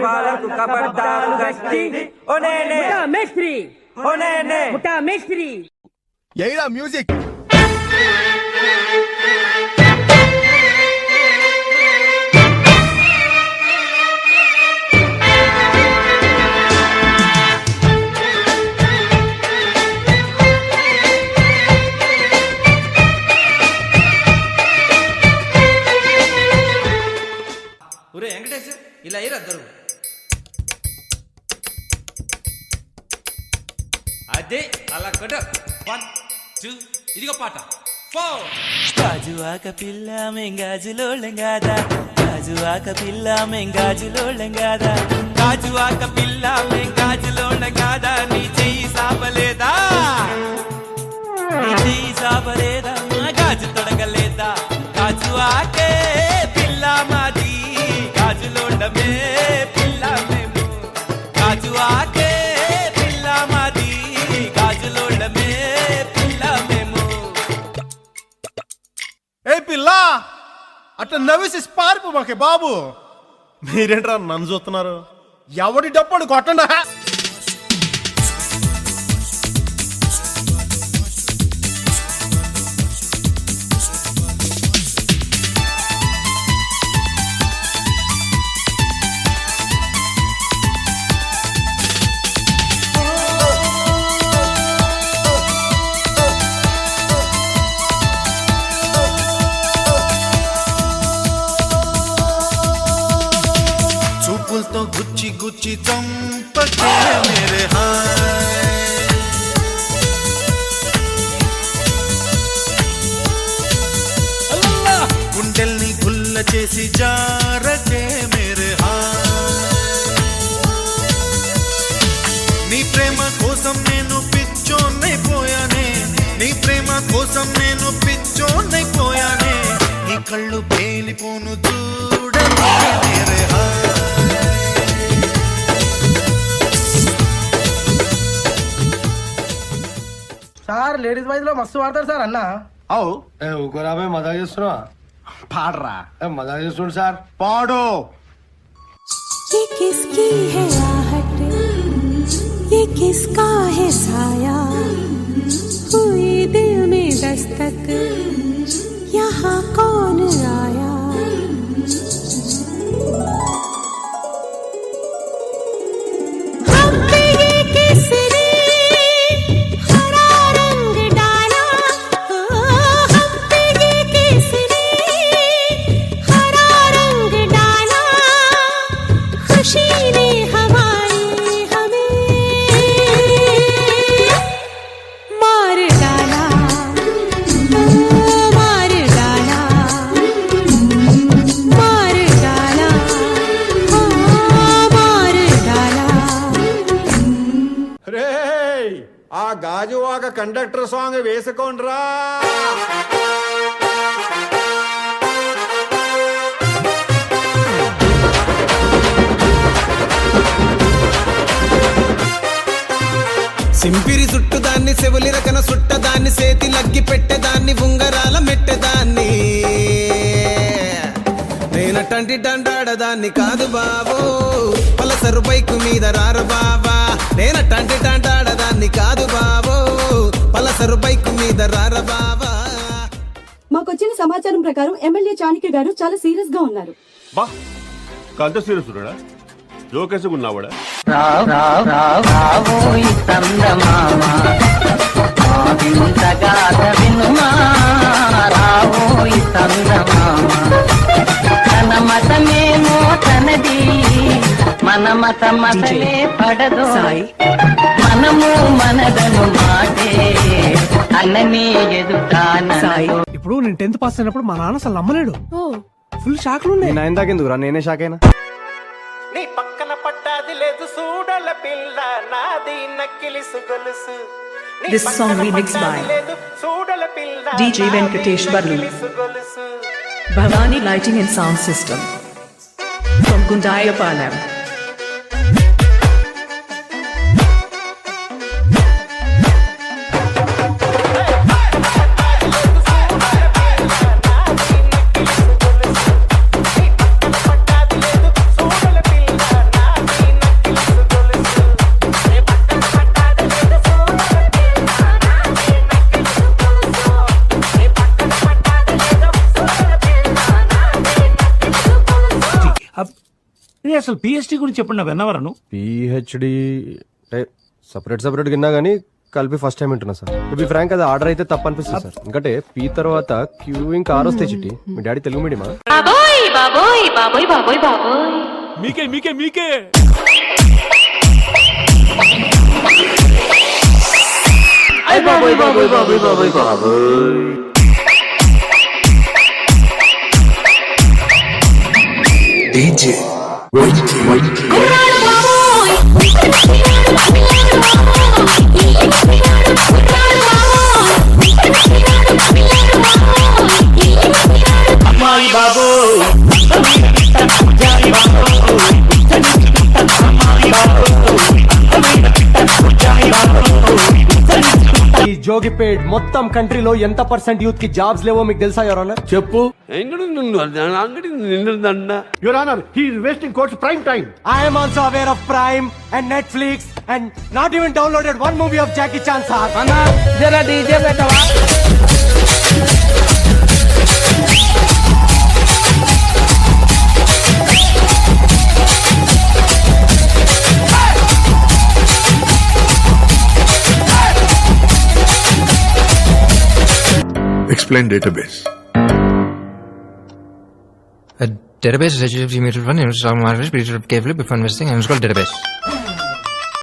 వాళ్ళకు కబడ్డాలు గట్టి ఓనేనే మేస్త్రి ఓనేనే ముఠా మేస్త్రి ఏడా మ్యూజిక్ ఒరే వెంకటేష్ ఇలా అయ్యారు అద్దరు అదే అలా కొట్ట 1 2 ఇదిగో పాట 4 గాజువాక పిల్ల మెంగాజులోళ్ళం గాదా గాజువాక పిల్ల మెంగాజులోళ్ళం గాదా గాజువాక పిల్ల మెంగాజులోళ్ళం గాదా నీ చెయ్యి సాపలేదా నీ చెయ్యి సాపలేదా గాజు తొడగలేదా గాజువాకే పిల్ల మాది గాజులోళ్ళమే పిల్ల మేము గాజువాకే పిల్ల మాది గాజులోళ్ళమే పిల్ల మేము. ఏ పిల్ల అట్లా నవ్వేసి పారిపో మాకే బాబు. మీరేంట్రా నన్ను చూస్తున్నారు? ఎవడి డప్పుడు కొట్టండా. చూపులతో గుచ్చి గుచ్చి చంపకే మేరే హాయ్ గుండెల్ని గుల్ల చేసి జారకే మేరే హాయ్ నీ ప్రేమ కోసం నేను పిచ్చోన్నైపోయానే నీ ప్రేమ కోసం నేను పిచ్చోన్నైపోయానే నీ కళ్ళు పేలిపోను చూడకే మేరే హాయ్. సార్ లేడీస్ బాయ్స్ లో మస్తు వాడతారు సార్ అన్న. అవు ఊకోరాబే మజా చేస్తున్నా. పాడరా. మజా చేస్తుండు సార్. పాడు. ये किसकी है आहट, ये किसका है साया, हुई दिल में दस्तक, यहाँ कौन आया. हम पे ये किसने हरा रंग डाला, हम पे ये किसने हरा रंग डाला, खुशी ने हमारी हमें मार डाला, मार डाला, मार डाला, मार डाला. రే ఆ గాజువాక కండక్టర్ సాంగ్ వేసుకోండ్రా. సింపిరి చుట్టుదాన్ని చెవులి రకన సుట్టదాన్ని సేతి లగ్గి పెట్టేదాన్ని ఉంగరాల మెట్టేదాన్ని నేనటంటి డండాడదాన్ని కాదు బాబో పలసరు బైకు మీద రారు బాబా నేనటంటి డండాడదాన్ని కాదు బాబో పలసరు బైకు మీద రార బాబా. మాకొచ్చిన సమాచారం ప్రకారం ఎమ్మెల్యే చాణక్య గారు చాలా సీరియస్ గా ఉన్నారు. బా కంత సీరియస్ ఉన్నాడా? జోకేసుకున్నావాడా? మతమేమో తనది మన మతమే పడదు మనము మనదను మాటే అన్నని ఎదుటాన. ఇప్పుడు నేను 10th పాస్ అయినప్పుడు మా నాన్న అసలు నమ్మలేడు. ఫుల్ షాక్ లో ఉన్నాయి. నేను ఇందాకెందుకురా, నేనే షాక్ అయినా. నీ పక్కన పట్టాది లేదు సూడల పిల్ల నాది నక్కిలిసు గొలుసు. This song remixed by DJ Venkatesh Barlu, Bhavani Lighting and Sound System from Gundayapalam. అసలు పిహెచ్డి గురించి ఎప్పుడు విన్నవరా నువ్వు? పిహెచ్డి అంటే సపరేట్ విన్నా కానీ కలిపి ఫస్ట్ టైం వింటున్నా సార్. టు బి ఫ్రాంక్ అది ఆర్డర్ అయితే తప్పు అనిపిస్తుంది సార్. ఎందుకంటే పీ తర్వాత క్యూ ఇంకా ఆర్ వస్తాయి చిట్టి. మీ డాడీ తెలుగు మీడియమా? మీకే మీకే మీకే ఈ జోగిపేట్ మొత్తం కంట్రీలో ఎంత పర్సెంట్ యూత్ కి జాబ్స్ లేవో మీకు తెలుసా యువర్ ఆనర్? చెప్పు. Your honour he is wasting court's prime time. I am also aware of prime and Netflix and not even downloaded one movie of Jackie Chan sir. అన్నా జరా DJ పెట్టవా? Explain database. A database is a meter one, carefully before investing, and it's called database.